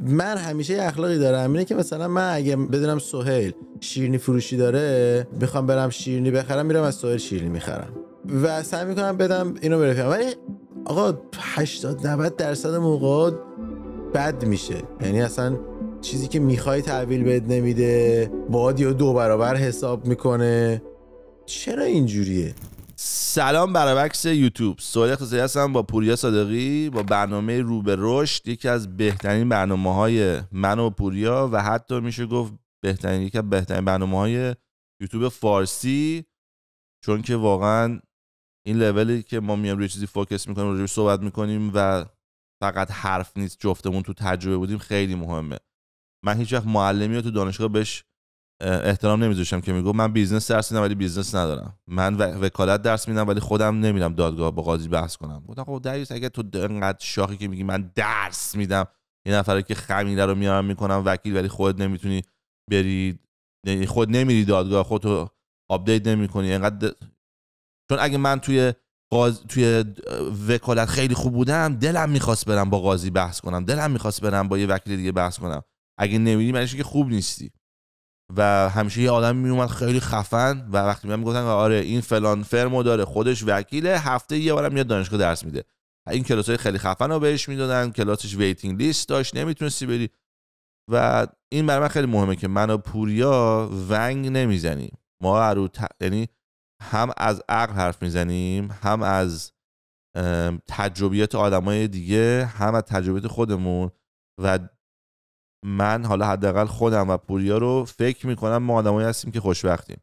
من همیشه یه اخلاقی دارم، اینه که مثلا من اگه بدونم سهیل شیرینی فروشی داره، میخوام برم شیرینی بخرم، میرم از سهیل شیرینی میخرم و سعی میکنم بدم اینو برفیقم. ولی آقا 80-90% موقع بد میشه، یعنی اصلا چیزی که میخوای تحویل بهت نمیده، باید یا 2 برابر حساب میکنه. چرا اینجوریه؟ سلام برابکس یوتیوب، سهیل اقتصادی هستم با پوریا صادقی با برنامه رو به رشد، یکی از بهترین برنامه‌های من و پوریا و حتی میشه گفت یکی از بهترین برنامه‌های یوتیوب فارسی، چون که واقعا این لولی که ما میام روی چیزی فوکس میکنیم، روی صحبت میکنیم و فقط حرف نیست، جفتمون تو تجربه بودیم، خیلی مهمه. من هیچ وقت معلمی رو تو دانشگاه بهش احترام نمیذاشتم که میگم من بیزنس درس میدم ولی بیزنس ندارم، من وکالت درس میدم ولی خودم نمیرم دادگاه با قاضی بحث کنم. گفتم خب دریوس اگه تو انقدر شاخی که میگی من درس میدم، یه نفره که خمیره رو میارم میکنم وکیل، ولی خودت نمیتونی بری، خود نمیری دادگاه، خودتو آپدیت نمیکنی انقدر. چون اگه من توی وکالت خیلی خوب بودم، دلم میخواست برم با قاضی بحث کنم، دلم میخواست برم با یه وکیل دیگه بحث کنم. اگه نمیری معنیش که خوب نیستی. و همیشه یه آدم میومد خیلی خفن و وقتی میام میگفتن آره این فلان فرمو داره، خودش وکیله، هفته یه بارم میاد دانشگاه درس میده، این کلاسای خیلی خفن رو بهش میدادن، کلاسش ویتینگ لیست داشت، نمیتونستی بری. و این برای من خیلی مهمه که من و پوریا ونگ نمیزنیم، ما یعنی هم از عقل حرف میزنیم، هم از تجربیات آدمای دیگه، هم از تجربیات خودمون. و من حالا حداقل خودم و پوریا رو فکر میکنم ما آدمایی هستیم که خوشبختیم.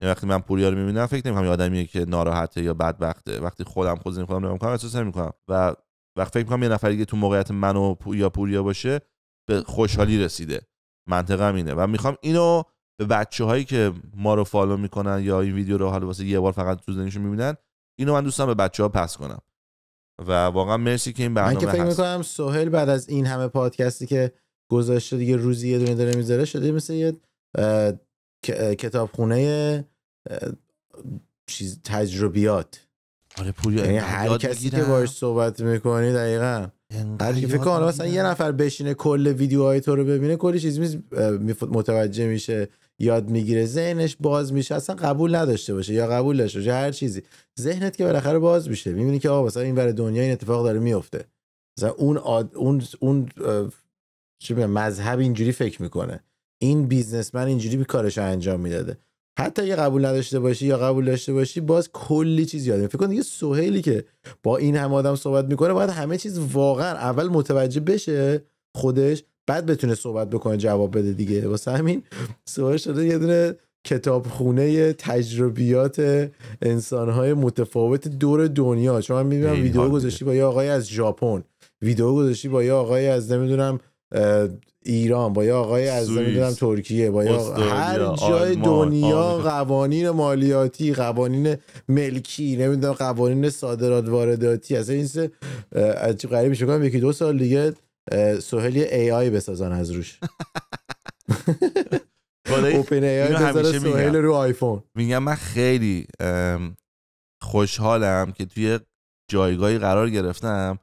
یعنی وقتی من پوریا رو میبینم فکر نمیکنم یه آدمیه که ناراحته یا بدبخته. وقتی خودم نگاه میکنم احساس نمیکنم. و وقتی فکر میکنم یه نفری که تو موقعیت من و پوریا باشه به خوشحالی رسیده. منطقم اینه و میخوام اینو به بچه‌هایی که ما رو فالو میکنن یا این ویدیو رو حالا واسه یه بار فقط تو زندگیشون میبینن، اینو من دوستم به بچه‌ها پس کنم. و واقعا مرسی که این برنامه هست. من که فکر میکنم سهیل بعد از این همه پادکستی که گذاشته دیگه روزی یه دونه داره میذاره، شده مثل یه کتابخونه چیز تجربیات. آره پوریا، یعنی هر کسی که باهاش صحبت میکنی دقیقاً هر کی فکر کنه مثلا یه نفر بشینه کل ویدیوهای تو رو ببینه، کلی چیز متوجه میشه، یاد میگیره، ذهنش باز میشه، اصلا قبول نداشته باشه یا قبول داشته باشه، هر چیزی ذهنت که بالاخره باز میشه، میبینی که آقا مثلا این ور دنیا این اتفاق داره میفته، مثلا اون چه میگم مذهب اینجوری فکر میکنه، این بیزنسمن اینجوری به کارش انجام میداده. حتی یه قبول نداشته باشی یا قبول داشته باشی، باز کلی چیز یاد میگیری. فکر کن دیگه سهیلی که با این همه آدم صحبت میکنه باید همه چیز واقعا اول متوجه بشه خودش، بعد بتونه صحبت بکنه، جواب بده دیگه. واسه همین سهیل شده یه دونه کتابخونه تجربیات انسان‌های متفاوت دور دنیا. چون من می‌بینم ویدیو گذاشتی با یه آقای از ژاپن، ویدیو گذاشتی با یه آقای از نمیدونم ایران، با یه آقای از نمیدونم ترکیه، با هر جای دنیا، قوانین مالیاتی، قوانین ملکی، نمیدونم قوانین صادرات وارداتی. اصلا این سه عجیب غریب میشه. کنم 1-2 سال دیگه سهیل ای آی بسازن از روش. اوپن ای آی بذاره سهیل رو آیفون. میگم من خیلی خوشحالم که توی جایگاهی قرار گرفتم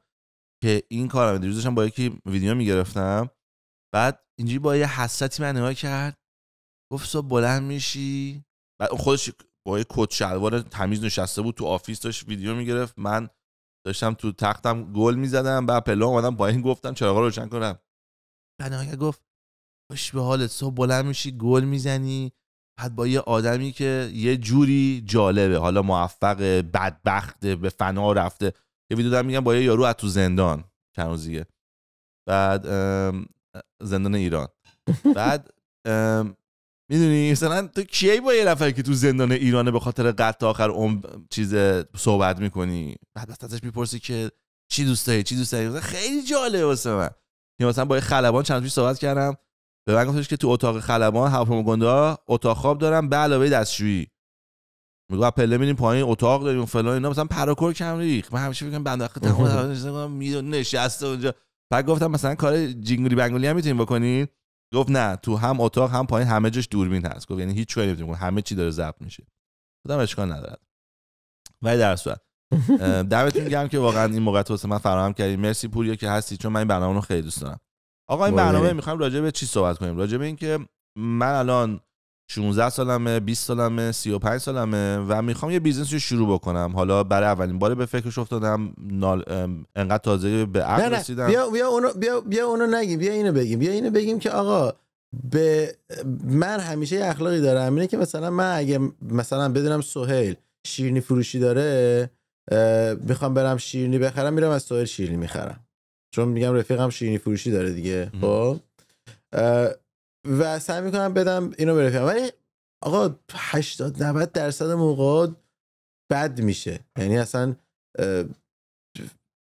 که این کارم. دیروز داشتم با یکی ویدیو میگرفتم، بعد اینجوری با یه حسرتی من نگاه کرد، گفت صبح بلند میشی، بعد خودش با یه کت شلوار تمیز نشسته بود تو آفیس داشت ویدیو میگرفت، من داشتم تو تختم گل میزدم، بعد پله اومدم پایین گفتم چراغا رو روشن کنم، بعد نگاه گفت خوش به حالت، صبح بلند میشی گل میزنی، بعد با یه آدمی که یه جوری جالبه، حالا موفق، بدبخت، به فنا رفته. یه ویدیو دارم میگم با یه یارو از تو زندان چند روزیه، بعد زندان ایران، بعد میدونی مثلا تو کی با یه نفری که تو زندان ایرانه به خاطر قتل آخر چیز صحبت میکنی، بعد ازش میپرسی که چی دوست داری، خیلی جالبه واسه من. یا مثلا با یه خلبان چند روز صحبت کردم، به من گفتش که تو اتاق خلبان هواپیماگنده اتاق خواب دارم به علاوه دستشویی. میگم پله میریم پایین اتاق داریم فلان اینا، مثلا پراکور کم ریخ. من همیشه میگم بنده خدا نشسته اونجا. بعد گفتم مثلا کار جینگلی بنگلی هم میتونیم بکنین؟ گفت نه، تو هم اتاق هم پایین همه جاش دوربین هست. گفت یعنی هیچ کاری نمیتونیم، همه چی داره ضبط میشه. گفتم اشکال نداره. ولی در صورت دمتون گرم که واقعا این موقعیت واسه من فراهم کردین. مرسی پوریا که هستی، چون من این برنامه رو خیلی دوست دارم. آقا این برنامه میخوایم راجع به چی صحبت کنیم؟ راجع به این که من الان 16 سالمه، 20 سالمه، 35 سالمه و میخوام یه بیزنس رو شروع بکنم. حالا برای اولین بار به فکرش افتادم، انقدر تازه به عقل رسیدم. بیا اونو نگیم، بیا اینو بگیم که آقا من همیشه یه اخلاقی دارم، اینه که مثلا من اگه مثلا بدونم سهیل شیرینی فروشی داره، میخوام برم شیرینی بخرم، میرم از سهیل شیرینی میخرم، چون میگم رفیقم شیرینی فروشی داره دیگه. خب و سعی میکنم بدم اینو به رفیقم، ولی آقا 80-90% موقع بد میشه. یعنی اصلا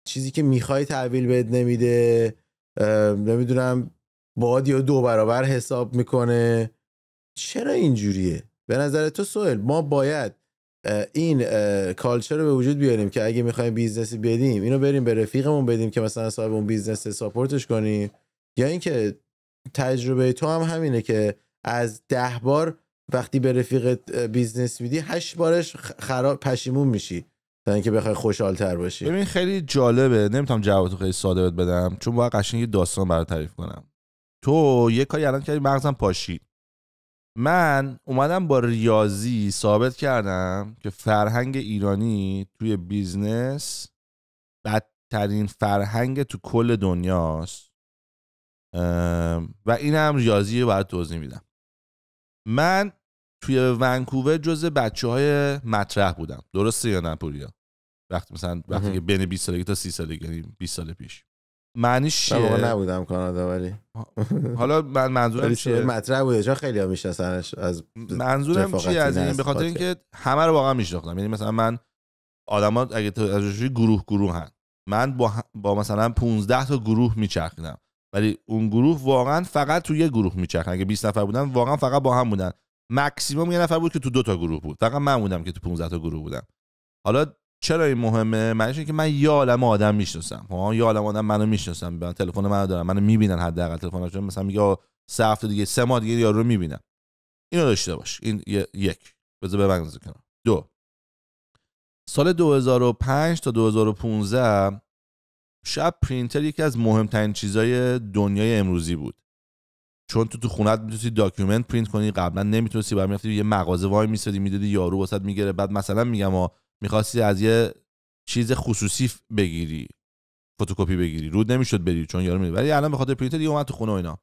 چیزی که میخوای تحویل بهت نمیده، نمیدونم باید یا 2 برابر حساب میکنه. چرا اینجوریه به نظر تو سهیل؟ ما باید این کالچر رو به وجود بیاریم که اگه میخوایم بیزنسی بدیم، اینو بریم به رفیقمون بدیم که مثلا صاحب اون بیزنس ساپورتش کنیم، یا اینکه تجربه تو هم همینه که از 10 بار وقتی به رفیقت بیزنس میدی 8 بارش خراب پشیمون میشی تا اینکه بخوای خوشحال‌تر باشی؟ ببین خیلی جالبه، نمیتونم جوابتو خیلی ساده بهت بدم چون باید قشنگ یه داستان برات تعریف کنم. تو یه کاری الان کردی مغزم پاشید. من اومدم با ریاضی ثابت کردم که فرهنگ ایرانی توی بیزنس بدترین فرهنگ تو کل دنیاست و این هم ریاضی رو برات توضیح میدم. من توی ونکوور جزء بچه‌های مطرح بودم، درسته یا نه پوریا؟ وقتی که بین 20 سالگی تا 30 سالگی، یعنی 20 سال پیش. معنیش چیه؟ من نبودم کانادا، ولی حالا من منظورم چیه؟ مطرح بوده چون خیلی ها میشناسنش. از منظورم چیه از این؟ به خاطر اینکه همه رو واقعا میشناختم. یعنی مثلا من آدما اگه تو از گروهن، من با مثلا 15 تا گروه میچرخیدم، ولی اون گروه واقعا فقط تو یه گروه میچرخن. اگه 20 نفر بودن واقعا فقط با هم بودن. ماکسیمم یه نفر بود که تو 2 تا گروه بود، فقط من بودم که تو 15 تا گروه بودم. حالا چرا این مهمه؟ معنیش اینه که من یه عالمه آدم میشناسم. یه عالمه آدم منو میشناسن، تلفن منو دارن، منو میبینن، حداقل تلفنشون مثلا میگه 3 هفته دیگه 3 ماه دیگه یارو رو میبینم. اینو داشته باش. این یک. بذار ببندم کنار. 2 سال 2005 تا 2015 شب پرینتر یکی از مهمترین چیزای دنیای امروزی بود. چون تو خونت میتونی داکیومنت پرینت کنی، قبلا نمیتونستی، بعد میرفتی یه مغازه وای میسادی میدادی یارو واسط میگیره. بعد مثلا میگم میخواستی از یه چیز خصوصی بگیری، فتوکپی بگیری، رود نمیشد بری چون یارو میگه. ولی الان به خاطر پرینتر دیگه اومد تو خونه و اینا.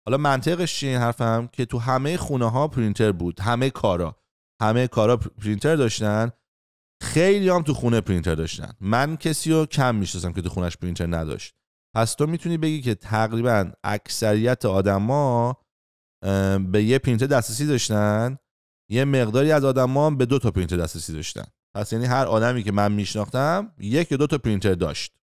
حالا منطقش چیه این حرفم؟ که تو همه خونه ها پرینتر بود، همه کارا پرینتر داشتن. خیلی هم تو خونه پرینتر داشتن. من کسی رو کم میشناسم که تو خونش پرینتر نداشت. پس تو میتونی بگی که تقریبا اکثریت آدما به یه پرینتر دسترسی داشتن، یه مقداری از آدما به 2 تا پرینتر دسترسی داشتن. پس یعنی هر آدمی که من میشناختم 1 یا 2 تا پرینتر داشت.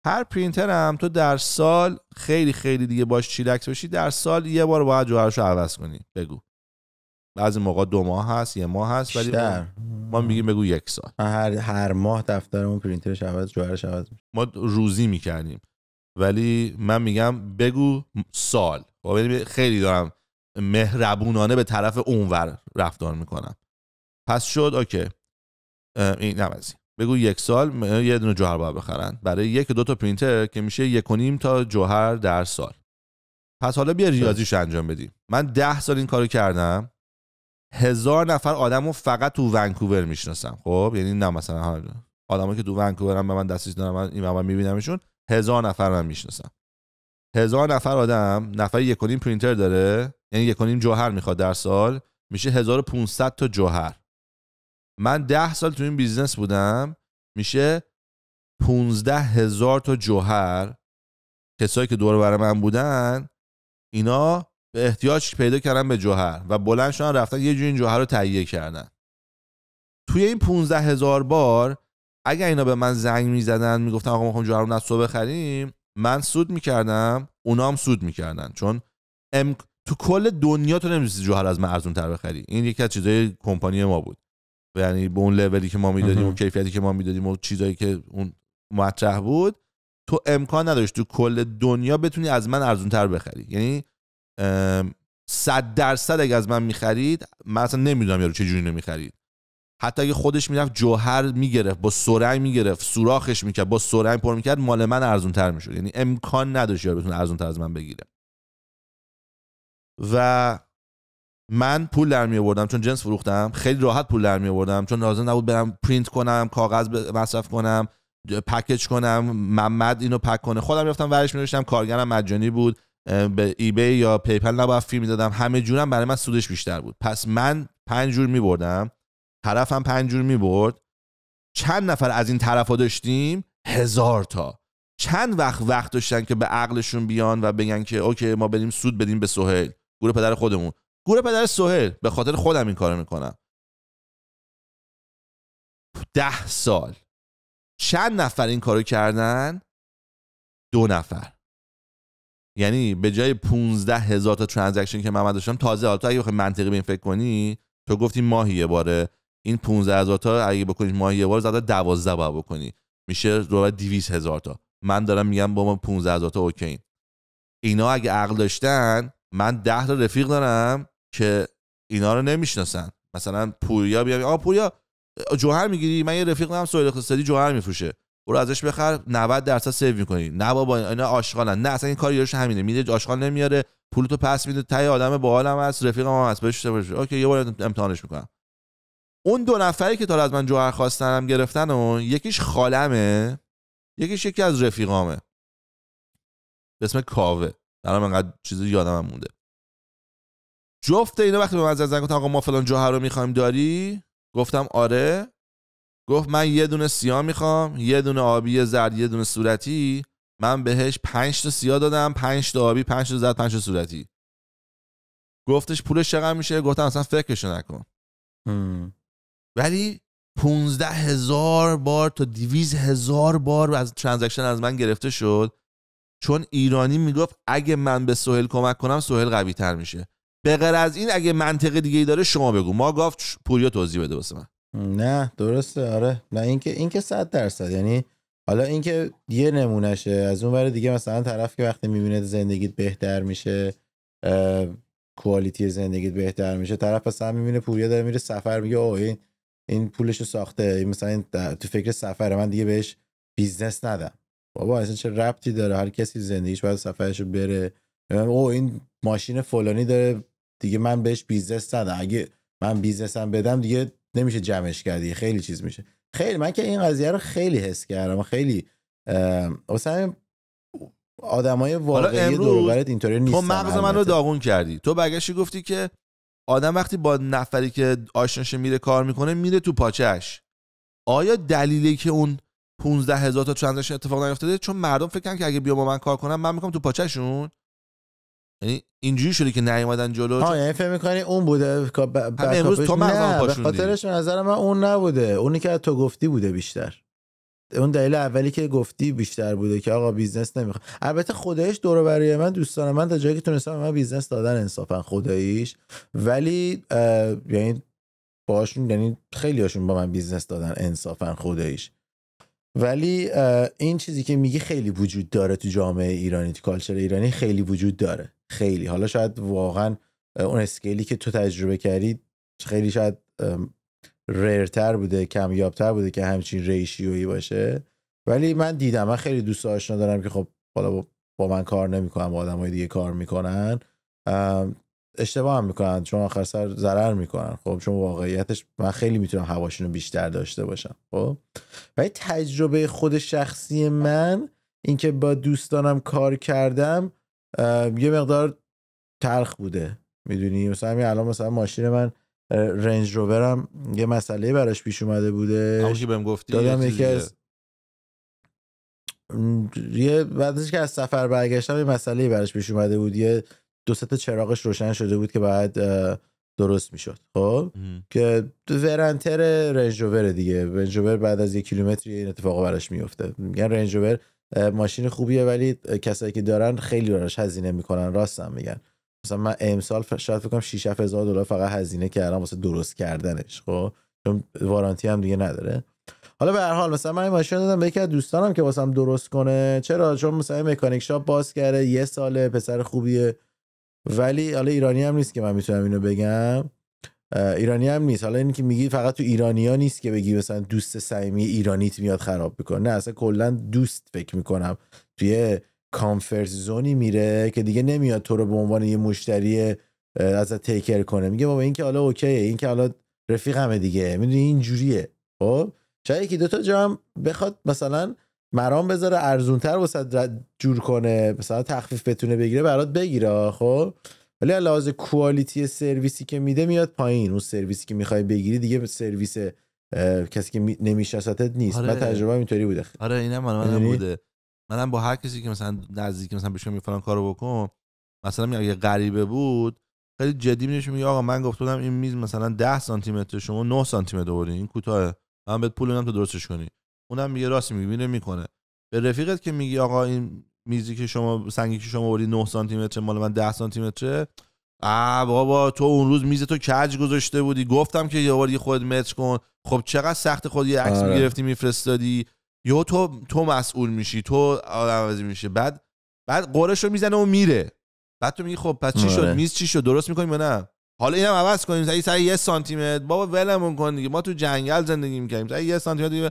هر پرینتر هم تو در سال خیلی خیلی دیگه باش چیلکس بشی، در سال یه بار باید جوهرشو عوض کنی. بگو بعضی موقع 2 ماه هست، 1 ماه هست، ولی ما میگیم بگو 1 سال. هر ماه دفترمون پرینترش عوض، جوهرش عوض میشه. ما روزی میکردیم، ولی من میگم بگو سال. خیلی دارم مهربونانه به طرف اونور رفتار میکنم. پس شد اوکی، این نمازی بگو 1 سال یه دونه جوهر باید بخرن برای 1 یا 2 تا پرینتر که میشه 1.5 تا جوهر در سال. پس حالا بیا ریاضیش انجام بدیم. من 10 سال این کارو کردم، 1000 نفر آدمو فقط تو ونکوور میشناسم. خب یعنی نه مثلا آدمایی که تو ونکوورن به من دسترسی دارن، من این من میبینمشون، 1000 نفر من میشناسم. 1000 نفر آدم، نفر 1.5 پرینتر داره، یعنی 1.5 جوهر میخواد در سال، میشه 1500 تا جوهر. من 10 سال تو این بیزنس بودم، میشه 15000 تا جوهر. کسایی که دور بر من بودن اینا به احتیاج پیدا کردن به جوهر و بلند شدن رفتن یه جوری این جوهر رو تهیه کردن. توی این 15000 بار اگه اینا به من زنگ میزدن میگفتن آقا ما میخوایم جوهر رو از تو بخریم، من سود میکردم، اونا هم سود میکردن. چون تو کل دنیا تو نمیتونی جوهر از من ارزون تر بخری. این یکی از چیزای کمپانی ما بود. یعنی به اون لولی که ما میدادیم و کیفیتی که ما میدادیم و چیزایی که اون مطرح بود، تو امکان نداشت تو کل دنیا بتونی از من ارزون تر بخری. یعنی 100% اگه از من میخرید، من اصلا نمیدونم یارو چه جوری نمیخرید. حتی اگه خودش میرفت جوهر میگرفت با سرنگ میگرفت سوراخش میکرد با سرنگ پر میکرد مال من ارزون تر میشد. یعنی امکان نداشت یارو بتونه ارزون تر از من بگیره. و من پول در می آوردم چون جنس فروختم، خیلی راحت پول در می آوردم چون لازم نبود برم پرینت کنم، کاغذ مصرف کنم، پکیج کنم، محمد اینو پک کنه. خودم رفتم ورش می نوشتم، کارگرم مجانی بود، به ایبی یا پیپل نباید فی میدادم، همه جورم برای من سودش بیشتر بود. پس من 5 جور می بردم، طرفم 5 جور می برد. چند نفر از این طرفا داشتیم؟ 1000 تا. چند وقت داشتن که به عقلشون بیان و بگن که اوکی ما بریم سود بدیم به سهیل، گور پدر خودمون، گور پدر سهیل، به خاطر خودم این کارو میکنم. 10 سال چند نفر این کارو کردن؟ 2 نفر. یعنی به جای 15,000 تا ترانزکشن که من داشتم، تازه حالا تو اگه بخوای منطقی به این فکر کنی، تو گفتی ماهی یه باره، این 15,000 تا اگه بکنی ماهی یه بار زده 12 باید بکنی، میشه رو 200,000 تا. من دارم میگم با ما 15,000 تا اوکی. اینا اگه عقل داشتن، من 10 تا رفیق دارم که اینا رو نمیشناسن. مثلا پوریا بیام، پوریا جوهر میگیری؟ من یه رفیق دارم سهیل اقتصادی جوهر میفروشه، برو ازش بخر 90% سیو میکنی. نه بابا اینا آشغالن، نه اصلا این کار یارش همینه، میده آشغال نمیاره، پولتو پس میده، تای آدم باحالم هست، رفیقم هم هست، بهش اوکی یه بار امتحانش میکنم. اون 2 نفری که تا از من جوهر خواستنم گرفتن، اون یکیش خالمه، یکیش یکی از رفیقامه به اسم کاوه. الان انقدر چیزی یادم مونده. جفت اینا وقتی به من زنگ گفتن آقا ما فلان جوهر رو میخوایم داری، گفتم آره. گفت من یه دونه سیاه میخوام، یه دونه آبی زرد، یه دونه صورتی. من بهش 5 تا سیاه دادم، 5 تا آبی، 5 تا زرد، 5 تا صورتی. گفتش پولش چقدر میشه؟ گفتم اصلا فکرشو نکن. ولی 15,000 بار تا 200,000 بار از ترانزکشن از من گرفته شد، چون ایرانی میگفت اگه من به سهیل کمک کنم سهیل قوی تر میشه. به غیر از این اگه منطقه دیگه ای داره شما بگو. ما گفت پوریا توضیح بده واسه من. نه درسته، آره، نه اینکه 100%. یعنی حالا اینکه یه نمونهشه، از اون ور دیگه مثلا طرف که وقتی میبینه زندگیت بهتر میشه، کوالیتی زندگیت بهتر میشه، طرف مثلا میبینه پوریا داره میره سفر، میگه اوه این پولشو ساخته، مثلا این تو فکر سفره، من دیگه بهش بیزنس ندم. بابا اصلا چه ربطی داره؟ هر کسی زندگیش باید سفرشو بره. اوه این ماشین فلانی داره دیگه، من بهش بیزنس ندم، اگه من بیزنسم بدم دیگه نمیشه جمعش کردی، خیلی چیز میشه. خیلی من که این قضیه رو خیلی حس کردم، خیلی مثلا آدمای واقعی دور و برت اینطوری نیستن. تو مغز من رو داغون کردی. تو برگشتی گفتی که آدم وقتی با نفری که آشناشه میره کار میکنه میره تو پاچش. آیا دلیلی که اون 15,000 تا ترانزکشن اتفاق نیفتاده چون مردم فکر کنن که اگه بیا با من کار کنم من میکنم تو پاچشون؟ یعنی اینجوری شده که نیومدن جلو. یعنی فکر می‌کنی اون بوده امروز تو مغزمو پاشوندی؟ به خاطرش نظر من اون نبوده، اونی که تو گفتی بوده بیشتر. اون دلیل اولی که گفتی بیشتر بوده که آقا بیزنس نمیخواد. البته خداییش دور و برای من دوستان من تا جایی که تونستم من بیزنس دادن انصافا خداییش، ولی یعنی باشون، یعنی خیلی هاشون با من بیزنس دادن انصافا خداییش. ولی این چیزی که میگی خیلی وجود داره تو جامعه ایرانی، تو کالچر ایرانی خیلی وجود داره، خیلی. حالا شاید واقعا اون اسکیلی که تو تجربه کردی خیلی شاید ریرتر بوده، کمیابتر بوده که همچین ریشیویی باشه، ولی من دیدم، من خیلی دوست آشنا دارم که خب حالا با من کار نمیکنن، با آدمای دیگه کار میکنن، اشتباه هم میکنن چون آخر سر ضرر میکنن. خب چون واقعیتش من خیلی میتونم هواشونو بیشتر داشته باشم. خب ولی تجربه خود شخصی من این که با دوستانم کار کردم یه مقدار تلخ بوده، میدونی. مثلا همین الان مثلا ماشین من رنج روورم یه مسئله براش پیش اومده بوده، همون که بهم گفتی دادم یکی از بعدش که از سفر برگشتم یه مسئله براش پیش اومده بود، یه 2-3 تا چراغش روشن شده بود که بعد درست میشد. خب که ورنتر رنج روور دیگه، رنج روور بعد از 1 کیلومتر این اتفاق براش میفته. میگن رنج روور ماشین خوبیه ولی کسایی که دارن خیلی براش هزینه میکنن، راستم میگن. مثلا من امسال شاید فکر کنم 6-7 هزار دلار فقط هزینه کردم واسه درست کردنش، خب چون وارانتی هم دیگه نداره. حالا به هر حال مثلا من این ماشین دادم به یکی از دوستانم که واسم درست کنه. چرا؟ چون مثلا مکانیک شاپ باز کرده، 1 ساله، پسر خوبیه، ولی حالا ایرانی هم نیست که من میتونم اینو بگم. ایرانی هم نیست. حالا این که میگی فقط تو ایرانی‌ها نیست که بگی مثلا دوست صمیمی ایرانیت میاد خراب میکنه، نه اصلا کلا دوست فکر میکنم توی کامفورت زونی میره که دیگه نمیاد تو رو به عنوان یه مشتری ازت تیکر کنه، میگه بابا این که حالا اوکیه، این که حالا رفیقمه دیگه، میدونی این جوریه. خب شاید یکی دو تا جا هم بخواد مثلا مرام بذاره ارزونتر واسه جور کنه، مثلا تخفیف بتونه بگیره برات بگیره. خب ولی لحاظ کوالیتی سرویسی که میده میاد پایین. اون سرویسی که میخوای بگیری دیگه سرویس کسی که نمیشناستت نیست. آره. من تجربه اینطوری بوده. آره اینم منم بوده. منم با هر کسی که مثلا نزدیک مثلا بهش میفرام کارو بکن، مثلا میگه اگه غریبه بود خیلی جدی میگه آقا من گفتم این میز مثلا 10 سانتی متر، شما 9 سانتی متر آوردین، این کوتاه، من بهت پول میدم تو درستش کنی. اونم میگه راست میگی، میره میکنه. به رفیقت که میگی آقا این میزی که شما سنگی که شما آوردی 9 سانتی متر مال من 10 سانتی متره، بابا تو اون روز میز تو کج گذاشته بودی، گفتم که یه بار خودت متر کن. خب چقدر سخت خودی یه عکس میگرفتی میفرستادی، یا تو مسئول میشی، تو آدم‌وزی میشه، بعد قرشو میزنه و میره. بعد تو میگی خب پس چی شد؟ میز چی شد؟ درست میکنیم یا نه؟ حالا اینم عوض کنیم سعی 1 سانتی متر، بابا ولمون کن دیگه، ما تو جنگل زندگی میکنیم، سعی 1 سانتی متر دیگه.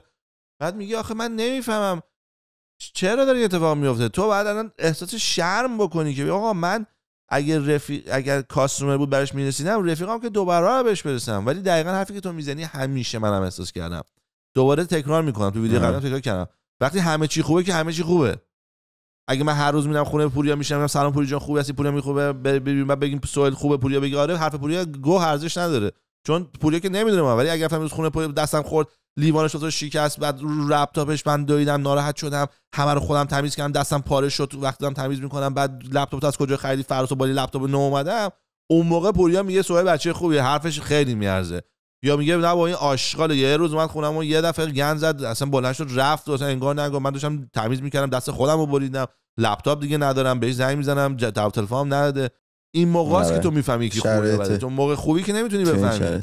بعد میگی آخه من نمیفهمم چرا داره اتفاق میفته. تو بعد الان احساس شرم بکنی که آقا من اگر کاستومر بود برش میرسیدم، رفیقام که دوباره بهش برسم. ولی دقیقاً حرفی که تو میزنی همیشه منم احساس کردم، دوباره تکرار میکنم، تو ویدیو قبلا تکرار کردم، وقتی همه چی خوبه که همه چی خوبه. اگه من هر روز میرم خونه پوریا میشم سلام پوری جان خوبی هستی، پوریا میخوبه، بعد بگیم سوال خوبه، پوریا بگه آره، حرف پوریا گو ارزش نداره، چون پوریا که نمیدونه من. ولی اگه رفتم خونه پوریا دستم خورد، لیوانش تو شکست، بعد رو لپتاپش من دویدم، ناراحت شدم، همه رو خودم تمیز کردم، دستم پاره شد وقتی دارم تمیز میکنم، بعد لپتاپت از کجا خریدی فراسو با لپتاپ نو اومدم، اون موقع پوریا میگه سوال بچه خوبیه، حرفش خیلی میارزه. یا میگه نه با این آشغال، یه روز من خونم و یه دفعه گند زد، اصلا بلند شد رفت، اصلا انگار نگاه من داشتم تمیز میکردم دست خودم رو بریدم، لپتاپ دیگه ندارم، بهش زنگ میزنم جواب تلفنم نداده. این موقع است که تو میفهمی که خوبه بده. تو موقع خوبی که نمیتونی بفهمی،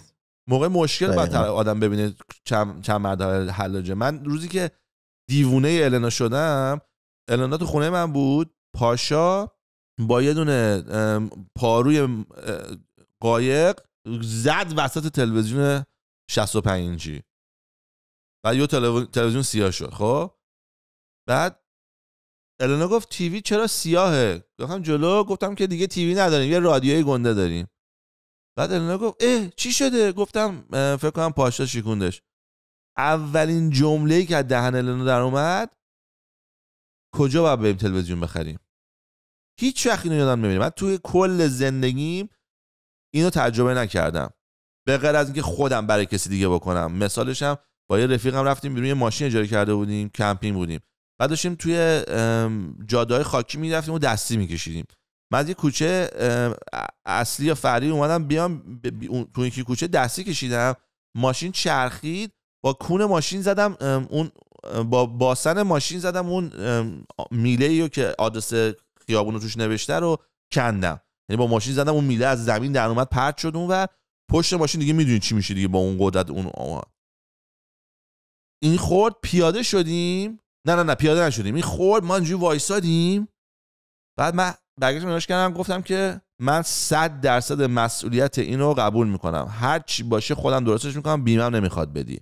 موقع مشکل بعد آدم ببینه چند مرحله حلاجه. من روزی که دیوونه النا شدم، النا تو خونه من بود، پاشا با یه دونه پاروی قایق زد وسط تلویزیون 65 اینچی، بعد یه تلویزیون سیاه شد. خب بعد النا گفت تیوی چرا سیاهه؟ گفتم جلو، گفتم که دیگه تیوی نداریم، یه رادیوی گنده داریم. بعد النا گفت چی شده؟ گفتم فکر کنم پاشا شکوندش. اولین جمله‌ای که از دهن النا در اومد کجا باید بریم تلویزیون بخریم؟ هیچ وقت اینو یادم نمیره. من توی کل زندگیم اینو تجربه نکردم به غیر از اینکه خودم برای کسی دیگه بکنم. مثالش هم با یه رفیقم رفتیم بیرون، یه ماشین اجاره کرده بودیم، کمپینگ بودیم، بعد داشتیم توی جاده‌های خاکی میرفتیم و دستی میکشیدیم. من از یه کوچه اصلی یا فرعی اومدم بیام تو یکی کوچه دستی کشیدم، ماشین چرخید، با کون ماشین زدم اون با باسن ماشین زدم اون میله‌ایو که آدرس خیابون رو توش نوشته رو کندم. یعنی با ماشین زدم اون میله از زمین در اومد، پرت شد اون و پشت ماشین دیگه میدونید چی میشه دیگه با اون قدرت اون این خورد. پیاده شدیم، نه پیاده نشدیم، این خورد ما اینجوری وایسادیم. بعد من برگشتم نگاش کردم، گفتم که من 100% مسئولیت اینو قبول میکنم، هر چی باشه خودم درستش میکنم، بیمم نمیخواد بدی.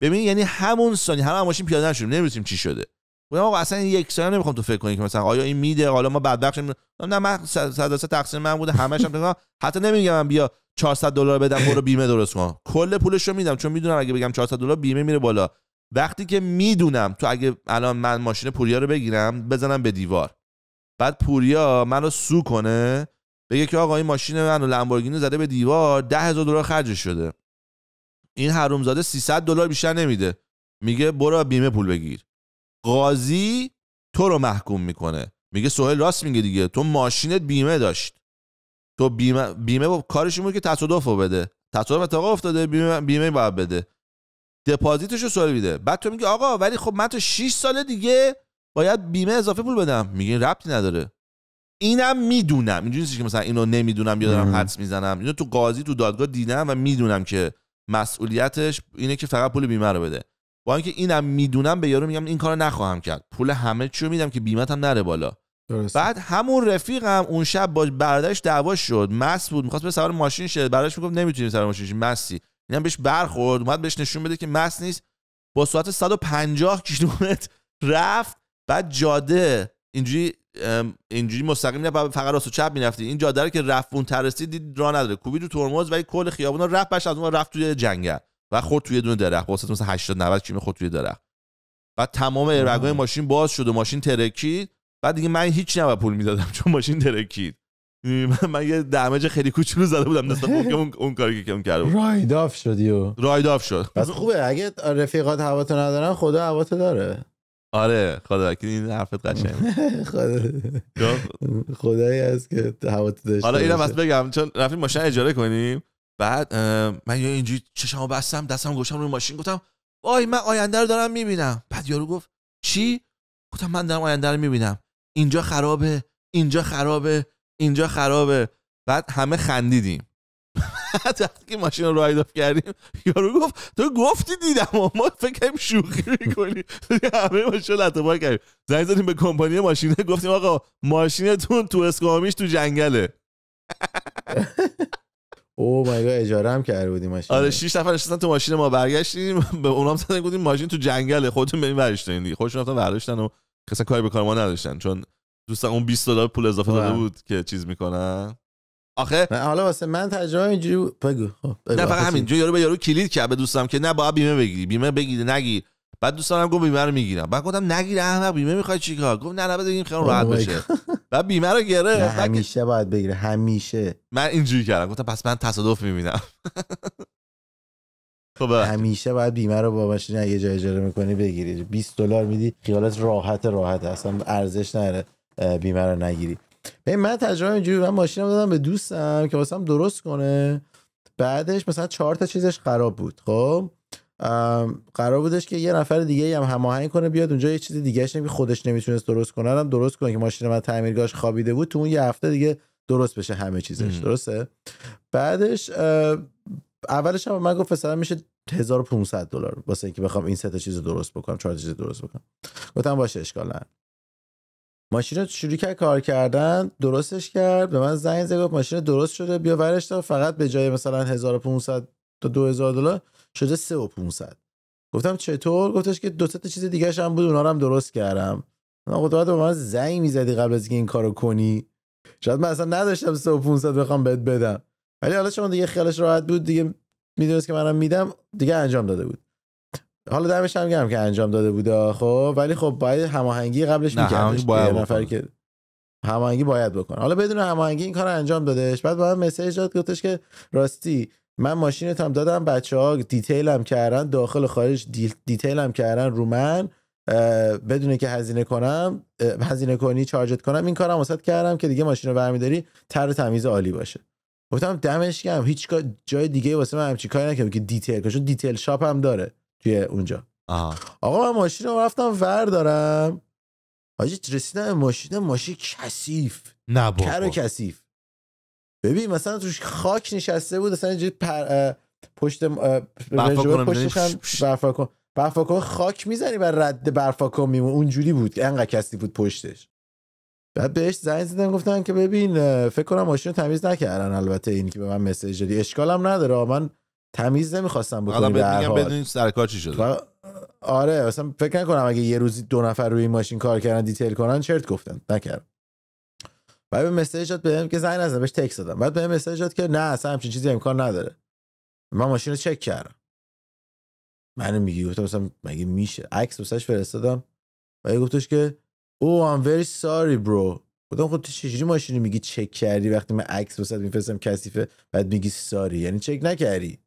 ببین یعنی همون ثانیه هم ماشین پیاده نشدیم، نمی‌دونیم چی شده. گفتم آقا اصلا یک ثانیه نمیخوام تو فکر کنی که مثلا آیا این میده، حالا ما بدبخت شدیم. نه من 100% تقصیر من بوده، همش هم فکر حتی نمیگم من بیا $400 بدم برو بیمه درست کن، کل پولشو میدم، چون میدونم اگه بگم $400 بیمه میره بالا. وقتی که میدونم تو اگه الان من ماشین پوریا رو بگیرم بزنم به دیوار، بعد پوریا منو سو کنه بگه که آقا این ماشین منو لامبورگینی زده به دیوار، $10,000 خرجش شده، این حرومزاده $300 بیشتر نمیده، میگه برو بیمه پول بگیر. قاضی تو رو محکوم میکنه، میگه سهیل راست میگه دیگه، تو ماشینت بیمه داشت، تو بیمه کارش بود که تصادف رو بده، تصادف اتفاق افتاده، بیمه باید بده، دپازیتش رو سوال میده. بعد تو میگه آقا ولی خب من تا 6 سال دیگه باید بیمه اضافه پول بدم، میگه ربطی نداره. اینم میدونم، اینجوری نیست که مثلا اینو نمیدونم یا دارم حدس میزنم، اینو تو قاضی تو دادگاه دیدم و میدونم که مسئولیتش اینه که فقط پول بیمه رو بده. با اینکه اینم میدونم به یارو میگم این کارو نخواهم کرد، پول همه چی رو میدم که بیمه‌ام نره بالا، بعد همون رفیقم اون شب با برادرش دعوا شد، مست بود، می‌خواست به سوار ماشین شه، برادرش میگفت نمیتونی سوار ماشین شی، مستی. اینم بهش برخورد، اومد بهش نشون بده که مست نیست، با سرعت 150 کیلومتر رفت. بعد جاده اینجوری مستقیم نه، فقط راست و چپ می‌رفتی. این جاده رو که رفت اون ترسی دید راه نداره، کوبید رو ترمز ولی کل خیابونا رفت، بعدش از اون رفت توی جنگل و خورد توی دونه درخت، واسه مثلا 80 90 کیلومتر خورد توی درخت. بعد تمام ایربگ‌های ماشین باز شد و ماشین ترکید. بعد دیگه من هیچ نباید پول میدادم چون ماشین ترکید. من یه دمیج خیلی کوچولو زده بودم نسبت به اون کاری که اون کرده بود. راید آف شد. پس خوبه اگه رفیقات هواتو ندارن خدا هواتو داره. آره خدا وکیل این حرفت قشنگه. خدایی هست که هواتو داشته. حالا اینم بس بگم چون رفتیم ماشین اجاره کنیم. بعد من یه اینجوری چشامو بستم، دستم گوشم روی ماشین، گفتم وای من آینده رو دارم میبینم. بعد یارو گفت چی؟ گفتم من دارم آینده رو میبینم، اینجا خرابه، اینجا خرابه، اینجا خرابه. بعد همه خندیدیم. وقتی که ماشین رو راید آف کردیم یارو گفت تو گفتی دیدم، ما فکر کنیم شوخی میکنی. همه ماشین رو لطفا کردیم، زنگ زدیم به کمپانی ماشینه، گفتیم آقا ماشینتون تو اسکامیش تو جنگله. اوه مای گاد اجاره هم کرده بودیم ماشین. آره 6 نفر نشستن تو ماشین ما، برگشتیم به اونام زدن گفتیم ماشین تو جنگله، خودتون برید ورشتین دیگه. خودشون رفتن ورشتن و اصلا کاری به کار ما نداشتن چون دوستان اون $20 پول اضافه داده بود که چیز میکنن. آخه حالا واسه من تجربه اینجوری بگو. نه فقط همین یارو به یارو کلید کرد به دوستم که نه باید بیمه بگیری، بیمه بگیر نگیر. بعد دوستانم گفت بیمه رو میگیرم. بعد گفتم نگیر احمق، بیمه میخوای چیکار؟ گفت نه بگیم خیلی راحت بشه. بعد بیمه رو گرفت. همیشه باید بگیره، همیشه. من اینجوری کردم، گفتم پس من تصادف میبینم. خب همیشه باید بیمه رو با ماشین اگه جای اجاره میکنی بگیری. $20 میدی خیالت راحت اصلا ارزش نداره بیمه رو نگیری. من تجربه اینجوری، من ماشینم دادم به دوستم که واسم درست کنه. بعدش مثلا 4 تا چیزش خراب بود. خب قرار بودش که یه نفر دیگه هم هماهنگ کنه بیاد اونجا یه چیز دیگه که خودش نمیتونست درست کنه هم درست کنه که ماشین من تعمیرگاهش خوابیده بود، تو اون یه هفته دیگه درست بشه همه چیزش. درسته؟ بعدش اولش هم من گفت مثلا میشه $1500 واسه اینکه بخوام این 3 تا چیزو درست بکنم، 4 تا چیزو درست بکنم. گفتم باشه اشکال نداره. ماشین رو شروع کرد کار کردن، درستش کرد، به من زنگ زد گفت ماشین درست شده بیا ورش تا، فقط به جای مثلا 1500 تا $2000 شده 3500. گفتم چطور؟ گفتش که 2 تا چیز دیگه هم بود اونا رو هم درست کردم. من گفتم به من زنگ میزدی قبل از اینکه این کارو کنی، شاید من اصلا نداشتم 3500 بخوام بهت بدم، ولی حالا چون دیگه خیالش راحت بود دیگه میدونست که منم میدم دیگه انجام داده بود. حالا دمش هم گرم که انجام داده بود. خب ولی خب باید هماهنگی قبلش می‌کردش، یه نفر که هماهنگی باید بکنه. حالا بدون هماهنگی این کارو انجام دادش. بعد با من مسیج داد گفتش که راستی من ماشینت هم دادم، بچه‌ها دیتیل هم کردن داخل و خارج، دیتیل هم کردن رو من، بدون که هزینه کنم، هزینه کنی چارجت کنم، این کارم واسط کردم که دیگه ماشین رو برمی‌داری تر تمیز عالی باشه. گفتم دمش گرم، هیچ جای دیگه واسه من همچین کاری نکردم که دیتیل کنم، چون دیتیل شاپ هم داره توی اونجا. آقا من ماشین رو رفتم ور دارم، حاجی رسیدم ماشین کثیف، نه بابا کر و کثیف. ببین مثلا توش خاک نشسته بود، مثلا اینجوری پشت پشتش هم برفاکن خاک میزنی بر رد برفاکن میمون، اونجوری بود انقدر کثیف بود پشتش. بعد بهش زنگ زدم گفتن که ببین فکر کنم ماشین رو تمیز نکردن، البته این که به من مسیج دادی اشکالم نداره، من تمیز نمیخواستم بکنم. میگم بدون سر کار چی شده. آره مثلا فکر نکنم اگه یه روزی 2 نفر روی این ماشین کار کردن دیتیل کنن چرت گفتن، نکردم. بعد به مسیج داد بهم که زنگ نزن، بهش تکست دادم. بعد بهم مسیج داد که نه اصلا همچین چیزی امکان نداره، من ماشین رو چک کردم. منو میگی؟ گفتم مثلا مگه میشه؟ عکس واسش فرستادم. بعد گفتش که I'm very sorry bro. گفتم خب تو چجوری ماشین میگی چک کردی وقتی من عکس واسات میفرستم کثیفه بعد میگی ساری؟ یعنی چک نکردی،